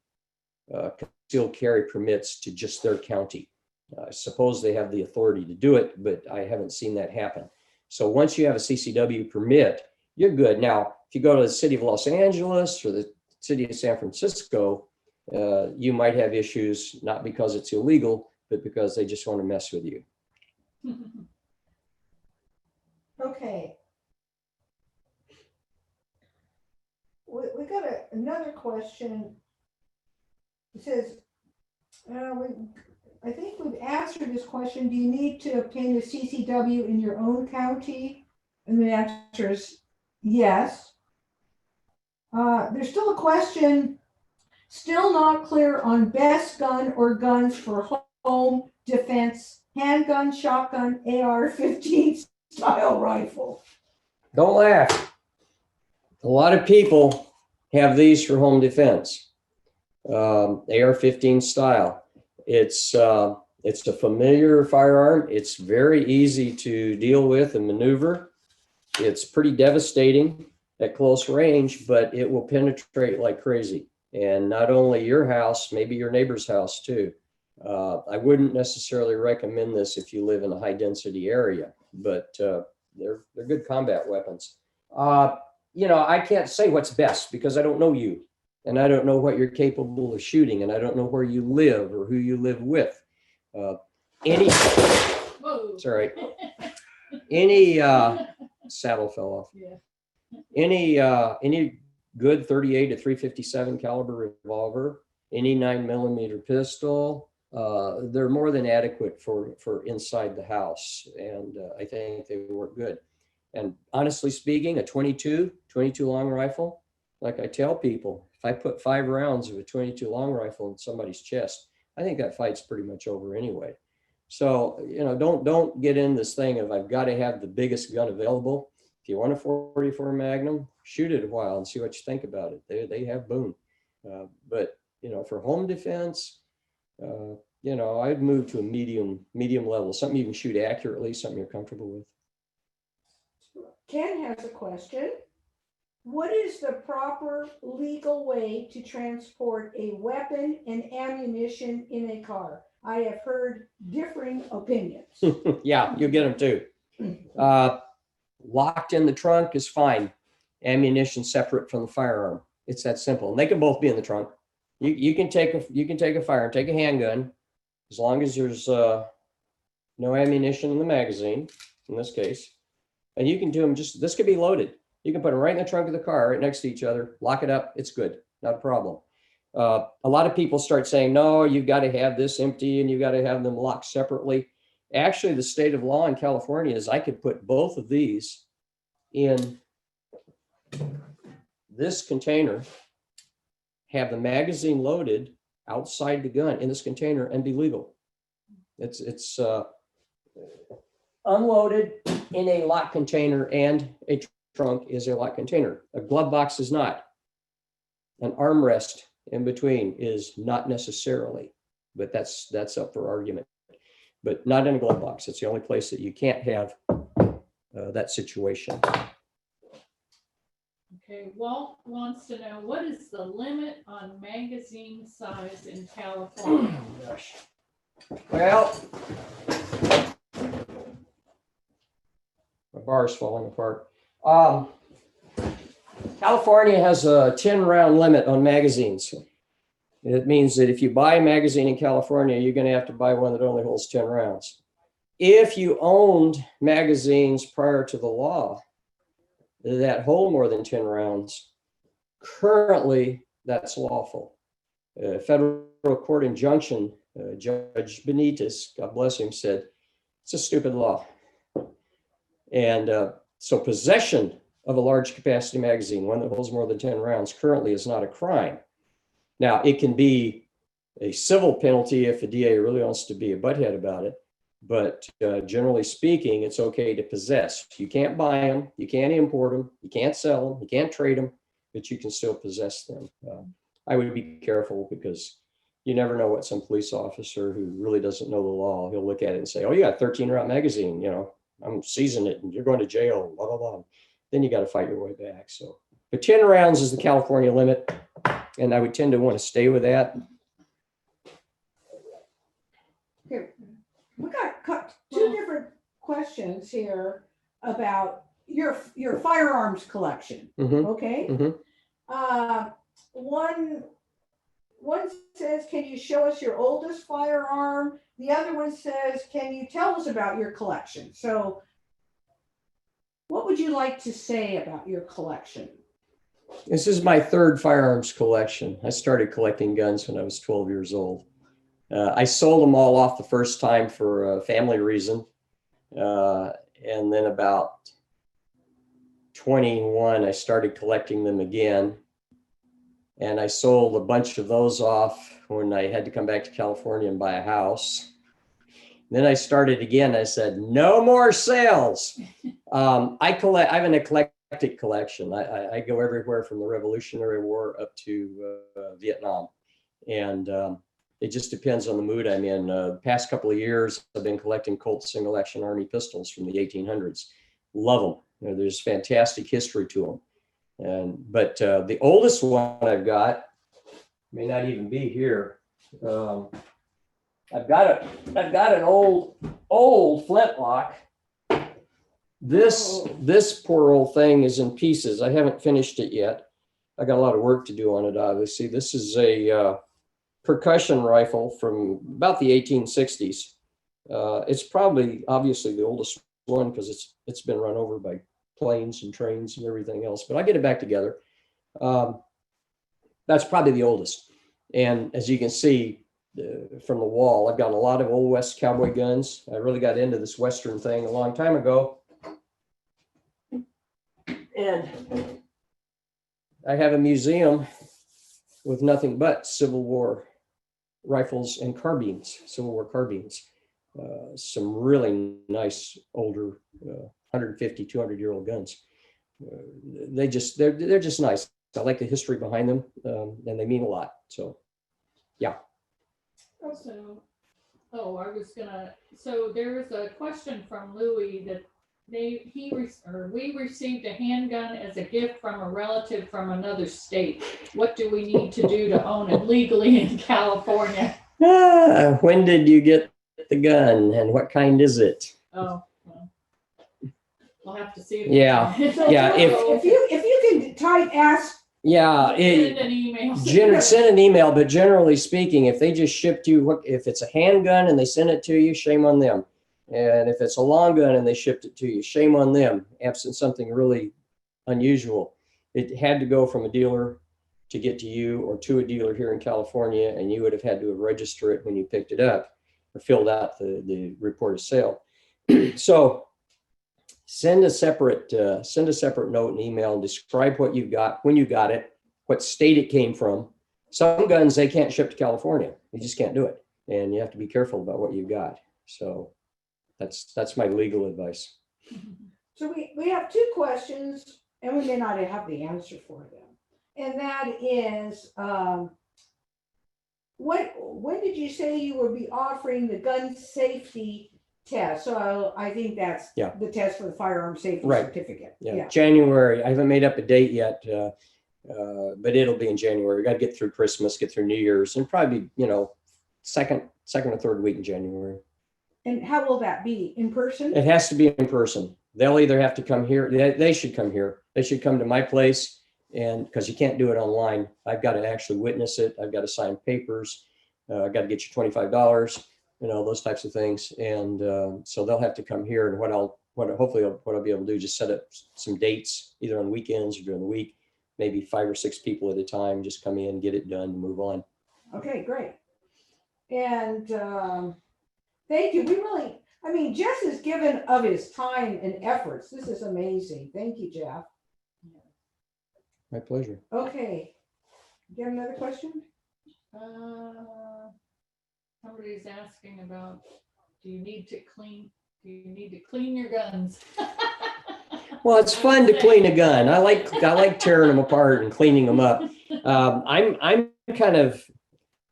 concealed carry permits to just their county. I suppose they have the authority to do it, but I haven't seen that happen. So once you have a CCW permit, you're good. Now, if you go to the city of Los Angeles or the city of San Francisco, you might have issues, not because it's illegal, but because they just want to mess with you. Okay. We got another question. It says, I think we've answered this question. Do you need to obtain a CCW in your own county? And the answer is yes. There's still a question, still not clear on best gun or guns for home defense, handgun, shotgun, AR-15 style rifle. Don't laugh. A lot of people have these for home defense. AR-15 style. It's a familiar firearm. It's very easy to deal with and maneuver. It's pretty devastating at close range, but it will penetrate like crazy. And not only your house, maybe your neighbor's house too. I wouldn't necessarily recommend this if you live in a high density area, but they're good combat weapons. I can't say what's best because I don't know you, and I don't know what you're capable of shooting, and I don't know where you live or who you live with. Sorry, any saddle fell off. Yeah. Any good 38 to 357 caliber revolver, any 9mm pistol, they're more than adequate for inside the house, and I think they work good. And honestly speaking, a 22 long rifle, like I tell people, if I put 5 rounds of a 22 long rifle in somebody's chest, I think that fight's pretty much over anyway. So, don't get in this thing of I've got to have the biggest gun available. If you want a 44 Magnum, shoot it a while and see what you think about it. They have boom. But for home defense, I'd move to a medium level, something you can shoot accurately, something you're comfortable with. Ken has a question. What is the proper legal way to transport a weapon and ammunition in a car? I have heard differing opinions. Yeah, you get them too. Locked in the trunk is fine. Ammunition separate from the firearm. It's that simple. And they can both be in the trunk. You can take a firearm, take a handgun, as long as there's no ammunition in the magazine, in this case. And you can do them this could be loaded. You can put them right in the trunk of the car, right next to each other, lock it up. It's good, not a problem. A lot of people start saying, no, you've got to have this empty and you've got to have them locked separately. Actually, the state of law in California is I could put both of these in this container, have the magazine loaded outside the gun in this container and be legal. It's unloaded in a locked container, and a trunk is a locked container. A glove box is not. An armrest in between is not necessarily, but that's up for argument. But not in a glove box. It's the only place that you can't have that situation. Okay, Walt wants to know, what is the limit on magazine size in California? Gosh. Well, my bar's falling apart. California has a 10-round limit on magazines. It means that if you buy a magazine in California, you're going to have to buy one that only holds 10 rounds. If you owned magazines prior to the law that hold more than 10 rounds, currently that's lawful. Federal court injunction, Judge Benitez, God bless him, said it's a stupid law. And so possession of a large capacity magazine, one that holds more than 10 rounds, currently is not a crime. Now, it can be a civil penalty if the DA really wants to be a butthead about it. But generally speaking, it's okay to possess. You can't buy them, you can't import them, you can't sell them, you can't trade them, but you can still possess them. I would be careful because you never know what some police officer who really doesn't know the law, he'll look at it and say, oh, you got a 13-round magazine, you know, I'm seizing it and you're going to jail, blah, blah, blah. Then you got to fight your way back. So, but 10 rounds is the California limit. And I would tend to want to stay with that. Okay, we got two different questions here about your firearms collection. Mhm. Okay. Mhm. One says, can you show us your oldest firearm? The other one says, can you tell us about your collection? So what would you like to say about your collection? This is my third firearms collection. I started collecting guns when I was 12 years old. I sold them all off the first time for a family reason. And then about 21, I started collecting them again. And I sold a bunch of those off when I had to come back to California and buy a house. Then I started again. I said, no more sales. I have an eclectic collection. I go everywhere from the Revolutionary War up to Vietnam. And it just depends on the mood I'm in. The past couple of years, I've been collecting Colt single action Army pistols from the 1800s. Love them. You know, there's fantastic history to them. But the oldest one I've got may not even be here. I've got an old flintlock. This poor old thing is in pieces. I haven't finished it yet. I got a lot of work to do on it, obviously. This is a percussion rifle from about the 1860s. It's probably obviously the oldest one because it's been run over by planes and trains and everything else, but I get it back together. That's probably the oldest. And as you can see from the wall, I've got a lot of Old West cowboy guns. I really got into this Western thing a long time ago. And I have a museum with nothing but Civil War rifles and carbines, Civil War carbines. Some really nice older 150, 200-year-old guns. They're just nice. I like the history behind them, and they mean a lot. So, yeah. So there's a question from Louis that we received a handgun as a gift from a relative from another state. What do we need to do to own it legally in California? When did you get the gun, and what kind is it? Oh, well, we'll have to see. Yeah. Yeah. If you can ask. Yeah, send an email. Send an email, but generally speaking, if they just shipped you, if it's a handgun and they send it to you, shame on them. And if it's a long gun and they shipped it to you, shame on them, absent something really unusual. It had to go from a dealer to get to you or to a dealer here in California, and you would have had to register it when you picked it up or filled out the report of sale. So send a separate note and email and describe what you got, when you got it, what state it came from. Some guns, they can't ship to California. You just can't do it. And you have to be careful about what you've got. So that's my legal advice. So we have two questions, and we may not have the answer for them. And that is, when did you say you will be offering the gun safety test. So I think that's Yeah. the test for the firearm safety Right. certificate. Yeah, January. I haven't made up a date yet, but it'll be in January. We got to get through Christmas, get through New Year's, and probably, second or third week in January. And how will that be? In person? It has to be in person. They'll either have to come here. They should come here. They should come to my place, and because you can't do it online, I've got to actually witness it. I've got to sign papers. I've got to get you $25. Those types of things. And so they'll have to come here. And what I'll be able to do, just set up some dates, either on weekends or during the week, maybe 5 or 6 people at a time, just come in, get it done, and move on. Okay, great. And thank you. Jess has given of his time and efforts. This is amazing. Thank you, Jeff. My pleasure. Okay. Do you have another question? Somebody's asking about, do you need to clean your guns? Well, it's fun to clean a gun. I like tearing them apart and cleaning them up.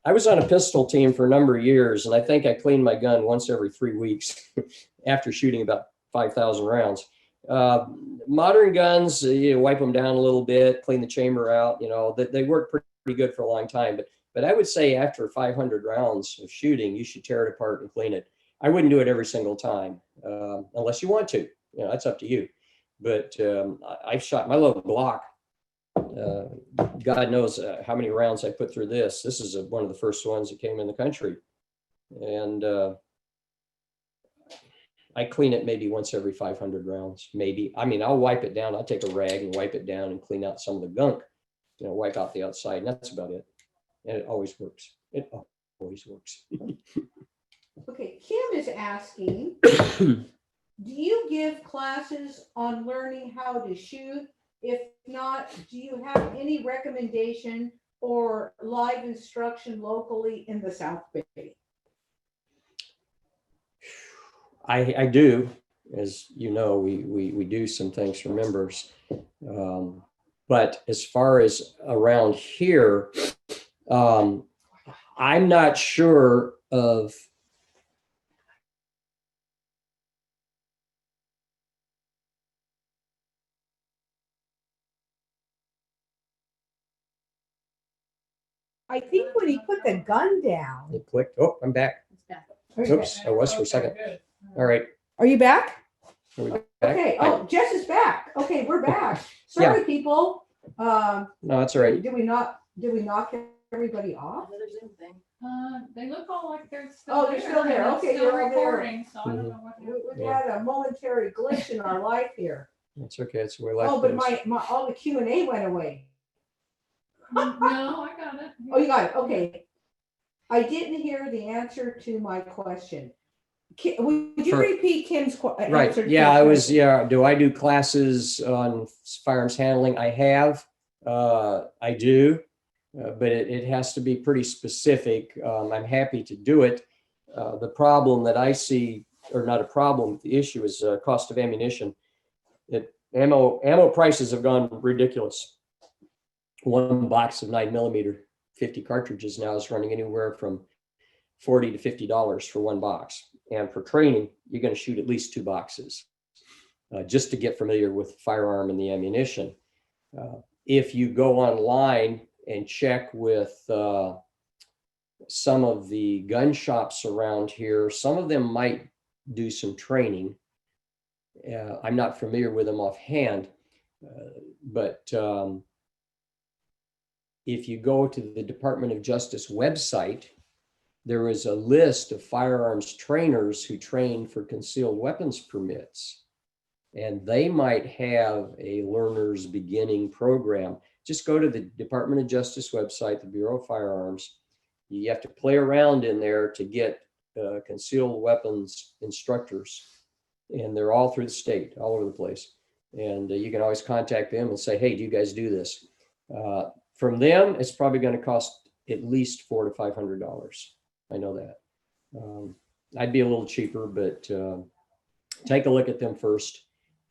I was on a pistol team for a number of years, and I think I cleaned my gun once every 3 weeks after shooting about 5,000 rounds. Modern guns, you wipe them down a little bit, clean the chamber out. They work pretty good for a long time. But I would say after 500 rounds of shooting, you should tear it apart and clean it. I wouldn't do it every single time unless you want to. That's up to you. But I've shot my little Glock. God knows how many rounds I put through this. This is one of the first ones that came in the country. And I clean it maybe once every 500 rounds, maybe. I'll wipe it down. I'll take a rag and wipe it down and clean out some of the gunk, wipe out the outside. And that's about it. And it always works. It always works. Okay, Kim is asking, do you give classes on learning how to shoot? If not, do you have any recommendation or live instruction locally in the South Bay? I do, as you know, we do some things for members. But as far as around here, I'm not sure of. I think when he put the gun down. It clicked. Oh, I'm back. Oops, I was for a second. All right. Are you back? Are we back? Okay. Oh, Jess is back. Okay, we're back. Sorry, people. No, that's all right. Did we knock everybody off? Another Zoom thing. They look all like they're still Oh, they're still there. and it's Okay, still they're all there. recording, so I don't know what. We had a momentary glitch in our life here. That's okay. It's the way life Oh, but goes. my all the Q&A went away. No, I got it. Oh, you got it. Okay. I didn't hear the answer to my question. Would you repeat Kim's answer? Right. Yeah, I was. Yeah. Do I do classes on firearms handling? I have. I do, but it has to be pretty specific. I'm happy to do it. The problem that I see, or not a problem, the issue is cost of ammunition. Ammo prices have gone ridiculous. One box of 9mm 50 cartridges now is running anywhere from $40 to $50 for one box. And for training, you're going to shoot at least 2 boxes just to get familiar with the firearm and the ammunition. If you go online and check with some of the gun shops around here, some of them might do some training. I'm not familiar with them offhand, but if you go to the Department of Justice website, there is a list of firearms trainers who train for concealed weapons permits, and they might have a learner's beginning program. Just go to the Department of Justice website, the Bureau of Firearms. You have to play around in there to get concealed weapons instructors, and they're all through the state, all over the place. And you can always contact them and say, hey, do you guys do this? From them, it's probably going to cost at least $400 to $500. I know that. I'd be a little cheaper, but take a look at them first,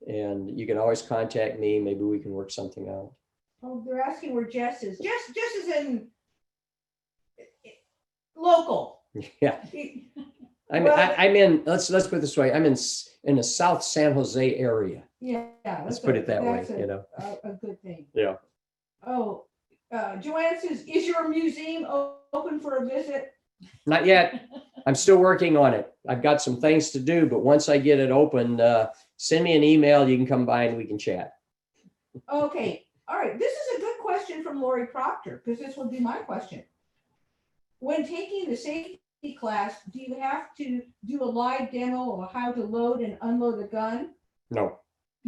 and you can always contact me. Maybe we can work something out. Oh, they're asking where Jess is. Jess is in local. Yeah. I'm in, let's put it this way, I'm in the South San Jose area. Yeah. Let's put it that way, that's you know? A good thing. Yeah. Oh, Joanne says, is your museum open for a visit? Not yet. I'm still working on it. I've got some things to do, but once I get it open, send me an email. You can come by and we can chat. Okay, all right. This is a good question from Lori Proctor, because this will be my question. When taking the safety class, do you have to do a live demo of how to load and unload a gun? No,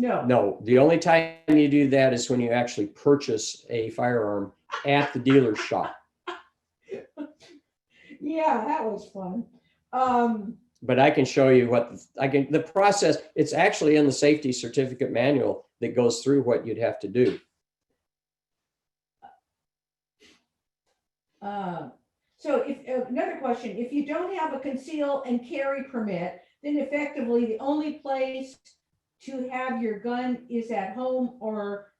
No. no. The only time you do that is when you actually purchase a firearm at the dealer's shop. Yeah, that was fun. But I can show you the process. It's actually in the safety certificate manual that goes through what you'd have to do. So if another question, if you don't have a conceal and carry permit, then effectively the only place to have your gun is at home or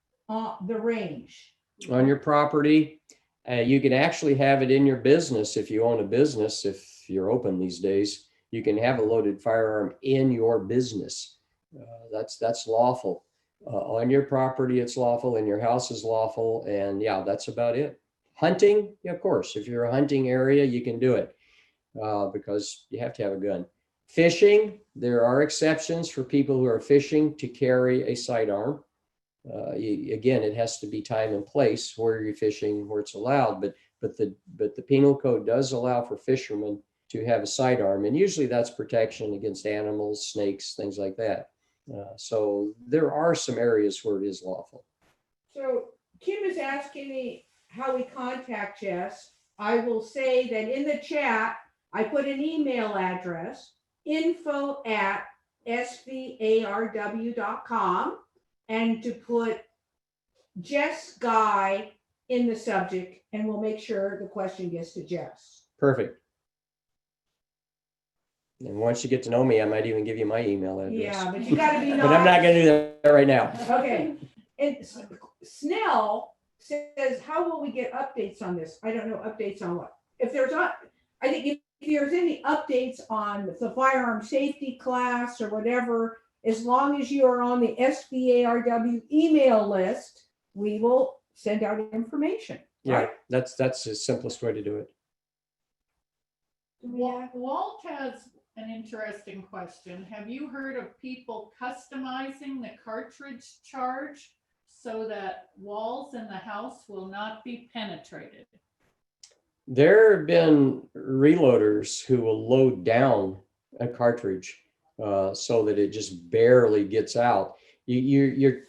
the range. On your property. You can actually have it in your business if you own a business. If you're open these days, you can have a loaded firearm in your business. That's lawful. On your property, it's lawful. In your house is lawful. And yeah, that's about it. Hunting, yeah, of course, if you're a hunting area, you can do it because you have to have a gun. Fishing, there are exceptions for people who are fishing to carry a sidearm. Again, it has to be time and place where you're fishing, where it's allowed, but the penal code does allow for fishermen to have a sidearm, and usually that's protection against animals, snakes, things like that. So there are some areas where it is lawful. So Kim is asking me how we contact Jess. I will say that in the chat, I put an email address, info@svarw.com, and to put Jess Guy in the subject, and we'll make sure the question gets to Jess. Perfect. And once you get to know me, I might even give you my email address. Yeah, but you gotta be nice. But I'm not gonna do that right now. Okay, and Snell says, how will we get updates on this? I don't know, updates on what? If there's not, I think if there's any updates on the firearm safety class or whatever, as long as you are on the SVARW email list, we will send out information. Yeah, right? that's the simplest way to do it. Walt has an interesting question. Have you heard of people customizing the cartridge charge so that walls in the house will not be penetrated? There have been reloaders who will load down a cartridge so that it just barely gets out. You're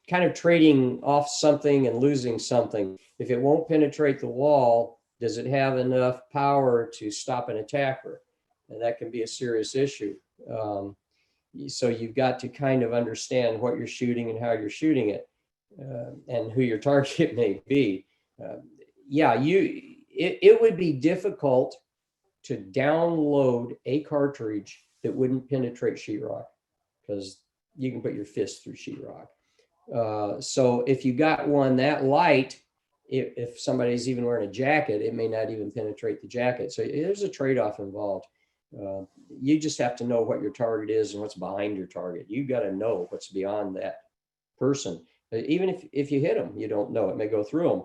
kind of trading off something and losing something. If it won't penetrate the wall, does it have enough power to stop an attacker? And that can be a serious issue. So you've got to kind of understand what you're shooting and how you're shooting it, and who your target may be. It would be difficult to download a cartridge that wouldn't penetrate sheetrock, because you can put your fist through sheetrock. So if you got one that light, if somebody's even wearing a jacket, it may not even penetrate the jacket. So there's a trade-off involved. You just have to know what your target is and what's behind your target. You got to know what's beyond that person. Even if you hit them, you don't know. It may go through them.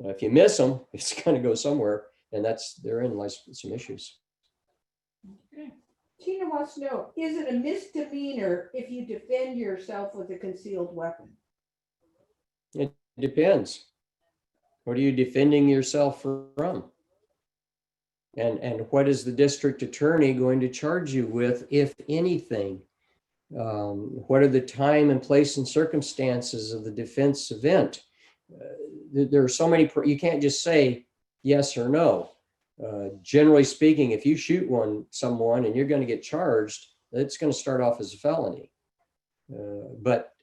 If you miss them, it's going to go somewhere, and therein lies some issues. Okay. Tina wants to know, is it a misdemeanor if you defend yourself with a concealed weapon? It depends. What are you defending yourself from? And what is the district attorney going to charge you with, if anything? What are the time and place and circumstances of the defense event? There are so many, you can't just say yes or no. Generally speaking, if you shoot someone and you're going to get charged, it's going to start off as a felony. But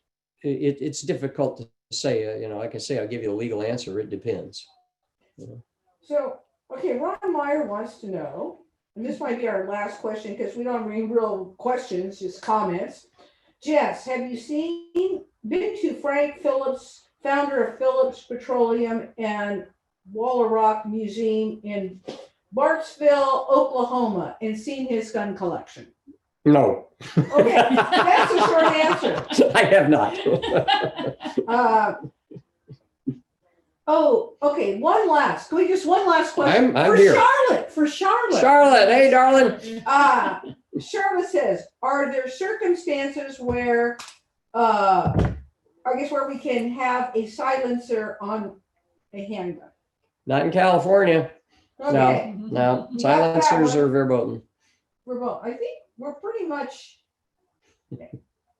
it's difficult to say, like I say, I'll give you a legal answer. It depends. So, okay, Ron Meyer wants to know, and this might be our last question because we don't have any real questions, just comments. Jess, have you been to Frank Phillips, founder of Phillips Petroleum and Waller Rock Museum in Barksville, Oklahoma, and seen his gun collection? No, Okay, that's a short answer. I have not. Oh, okay, one last question? I'm here. For Charlotte. Charlotte, hey, darling. Charlotte says, are there circumstances where, I guess where we can have a silencer on a handgun? Not in California. Okay, No, You got that silencers one. are verboten. we're both, I think we're pretty much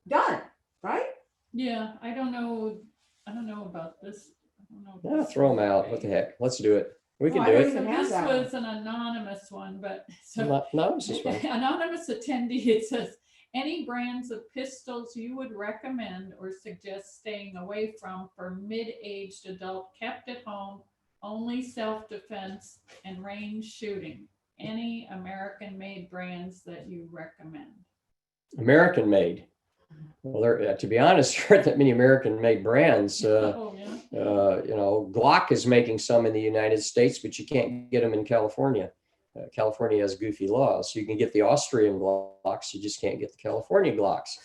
done, right? Yeah, I don't know about this. I don't know if Yeah, this throw is them out. okay. What the heck? Let's do it. We Oh, can I do don't it. even So have this that one. was an anonymous one, but so No, this is fine. anonymous attendee, it says, any brands of pistols you would recommend or suggest staying away from for mid-aged adult kept at home, only self-defense and range shooting? Any American-made brands that you recommend? American made. Well, to be honest, there aren't that many American-made brands. Oh, yeah. Glock is making some in the United States, but you can't get them in California. California has goofy laws. You can get the Austrian Glocks, you just can't get the California Glocks,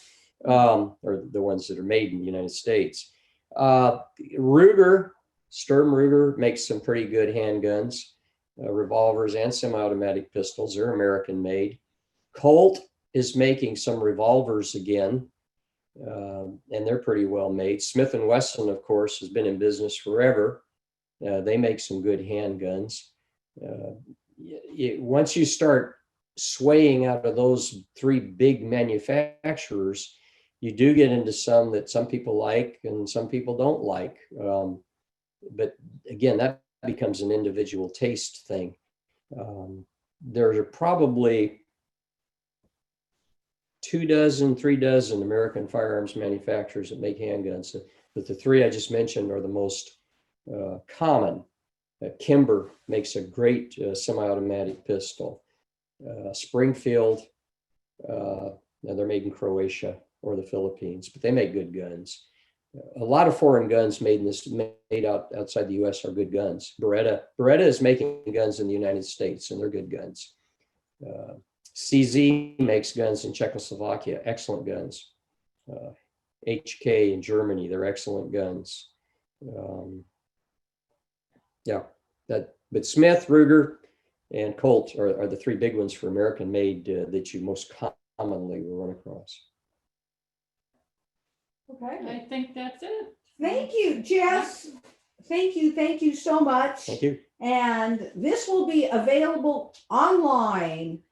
or the ones that are made in the United States. Ruger, Sturm Ruger makes some pretty good handguns, revolvers and semi-automatic pistols. They're American-made. Colt is making some revolvers again. And they're pretty well made. Smith & Wesson, of course, has been in business forever. They make some good handguns. Once you start swaying out of those three big manufacturers, you do get into some that some people like and some people don't like. But again, that becomes an individual taste thing. There are probably 3 American firearms manufacturers that make handguns, but the three I just mentioned are the most common. Kimber makes a great semi-automatic pistol. Springfield, they're made in Croatia or the Philippines, but they make good guns. A lot of foreign guns made outside the U.S. are good guns. Beretta is making guns in the United States, and they're good guns. CZ makes guns in Czechoslovakia, excellent guns. HK in Germany, they're excellent guns. But Smith, Ruger, and Colt are the three big ones for American made that you most commonly will run across. Okay. I think that's it. Thank you, Jess. Thank you so much. Thank you. And this will be available online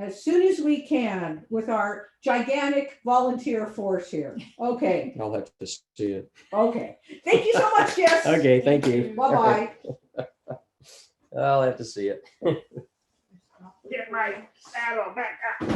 as soon as we can with our gigantic volunteer force here. Okay. I'll have to see it. Okay. Thank you so much, Jess. Okay, thank you. Bye-bye. I'll have to see it. Get my saddle back up.